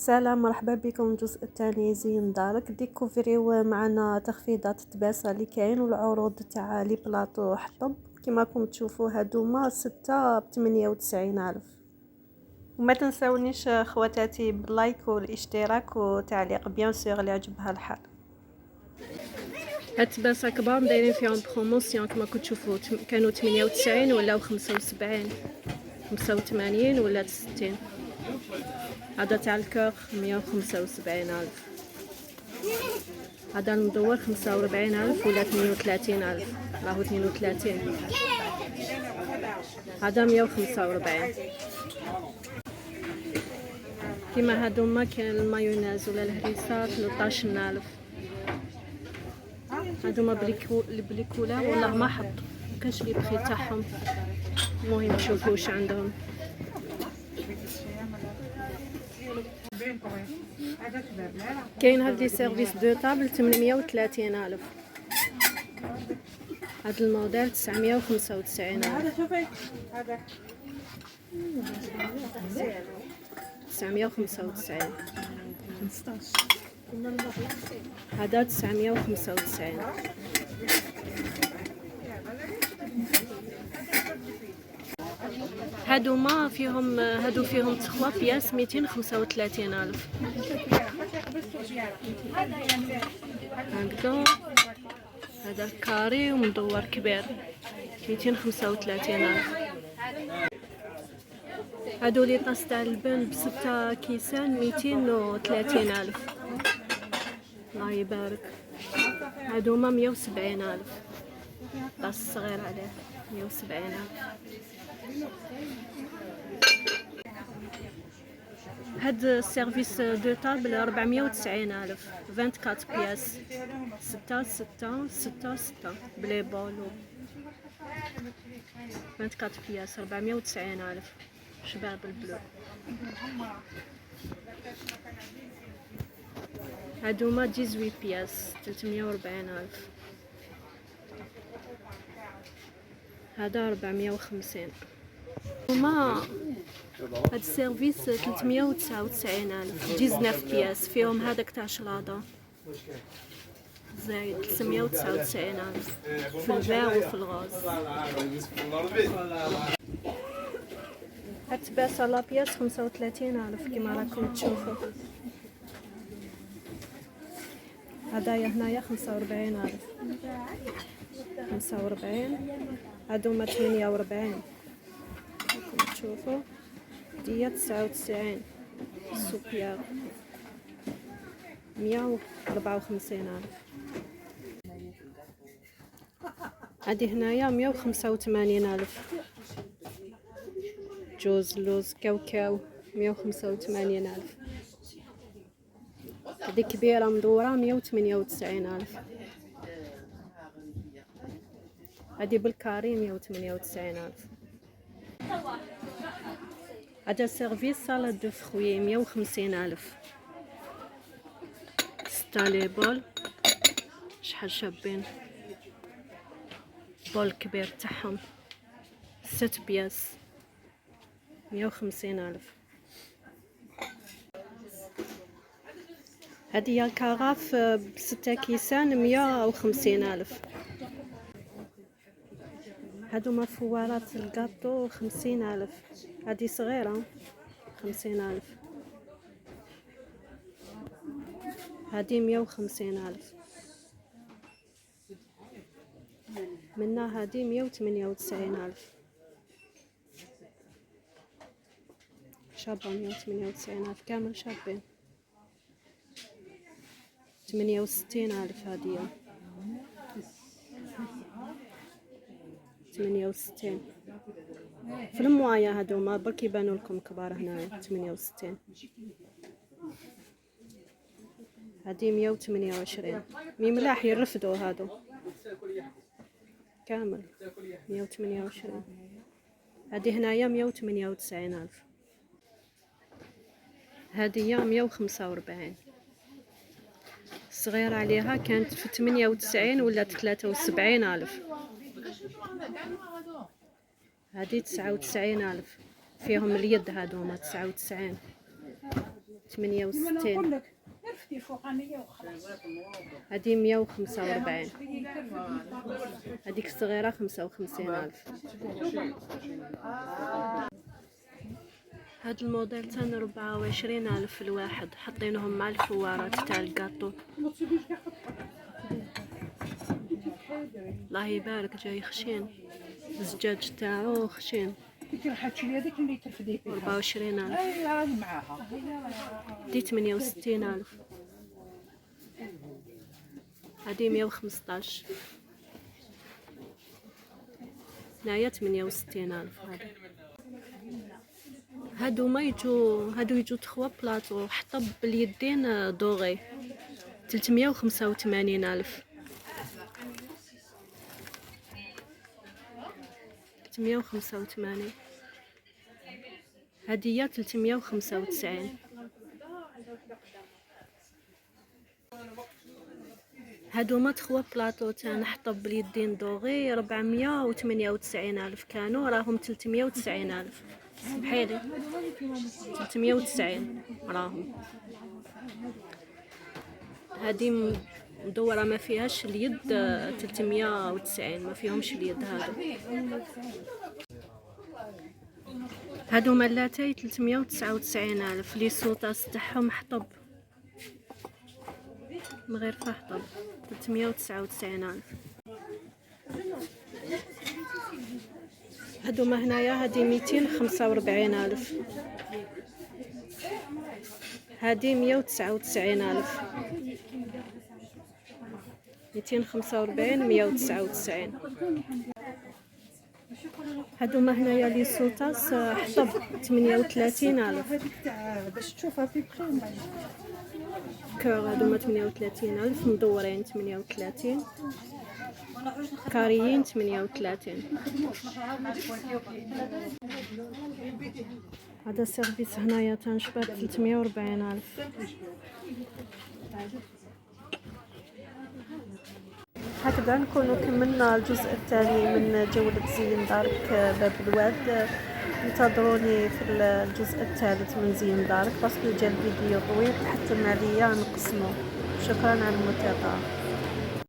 سلام، مرحبا بكم الجزء الثاني زين دارك. ديكوفريو معنا تخفيضات تباسه اللي كاين والعروض تاع لي بلاطو حطب. كما راكم تشوفوا هادوما 6 ب98 ألف. وما تنساونيش خواتاتي باللايك والاشتراك وتعليق بيان سور اللي عجبها الحال. هاد التباسه كبار دايرين فيهم بروموسيون كما راكم تشوفوا، كانوا 98 ولاو 75 85 ولا 60. هذا تاع الكوخ 175 ألف. هذا المدور 45 ألف ولا 32 ألف، راهو 32. هذا 145. كيما هادوما كاين المايونيز ولا الهريسه 13 ألف. هادوما بلي كولار والله ما حط مكانش لي بخي تاعهم. المهم تشوفوا واش عندهم. كاين هاد لي سيرفيس دو طابل 830 ألف. هاد الموديل 995 ألف. 995. هذا 995. هادوما فيهم فيهم 3 بياس 235 ألف. هكذا هذا الكاري ومدور كبير 235 ألف. هادو لي طاس تاع اللبن ب6 كيسان 230 ألف. الله يبارك. هادوما 170 ألف. طاس صغير عليه 170 ألف. هاد السيرفيس دو طابل 490 ألف. 24 بياس 6 6 6 6 بلي بولو. 24 بياس 490 ألف. شباب البلو. هادوما 18 بياس 340 ألف. هذا 450. هما هاد السيرفيس 399 ألف. 19 بياس فيهم هذاك تاع شلاضة زايد 399 ألف في الفير وفي الغاز. هاد التباسة لابياس 35 ألف كما راكم تشوفوا. هدايا هنايا 45 ألف. 45. هادوما 48 راكم تشوفوا. ديا 99. سوبيار 154 ألف. هادي هنايا 185 ألف. جوز لوز كاوكاو 185 ألف. هادي كبيرة مدورة 198 ألف. هادي بالكاري 198 ألف. هذا سيرفيس سالاد دو فروي 150 ألف. 6 لي بول شحال شابين. بول كبير تاعهم 6 بياس 150 ألف. هذه الكراف ب6 كيسان 150 ألف. هادوما فوارات الكاطو 50 ألف. هذه صغيرة 50 ألف. هذه 150 ألف. منها هذه 198 ألف. شابة 198 ألف كامل شابين. 68 ألف هذه 68. في الموايا هادوما برك يبانوا لكم كبار هنايا 68. هذه 128. مي ملاح يرفدوا هادو كامل 128. هذه هنايا 198 ألف. هذه 145. الصغيرة عليها كانت في 98 ولا 73 ألف. هذه 99 ألف. فيهم اليد هادوما 99. 68. هذه 145. هذيك الصغيرة 55,000. هاد الموديل تان 24,000 الواحد، حاطينهم مع الفوارات تاع الكاطو. الله يبارك، جاي خشين، الزجاج تاعو خشين. 24,000. دي 68,000. هادي 115. هنايا 68,000. هادو يجو تخوا بلاطو حطب باليدين دوغي، 385,000. 385. هادية 395. هادو ما تخوا بلاطو تاع حطب باليدين دوغي 498,000 كانوا، راهم 390,000. بحالي 390 راهم. هادي مدورة ما فيهاش اليد، 390 ما فيهمش اليد. هادو ملاتاي 399,000. لي سوطاس تاعهم حطب من غير فحطب، 399,000. هادو ما هنايا هادي 245,000. هادي 199,000. 245 199. هادو ما هنايا لي سوطاس حطب 38,000. باش تشوفها في بخير. كور هادو ما 38,000 مدورين، 38 كاريين 38. هذا سيرفيس هنايا تنشبات 340,000. هكذا نكونوا كملنا الجزء الثاني من جولة زين دارك باب الواد. انتظروني في الجزء الثالث من زين دارك، باسكو جا الفيديو طويل حتى عليا نقسمه. شكرا على المتابعة.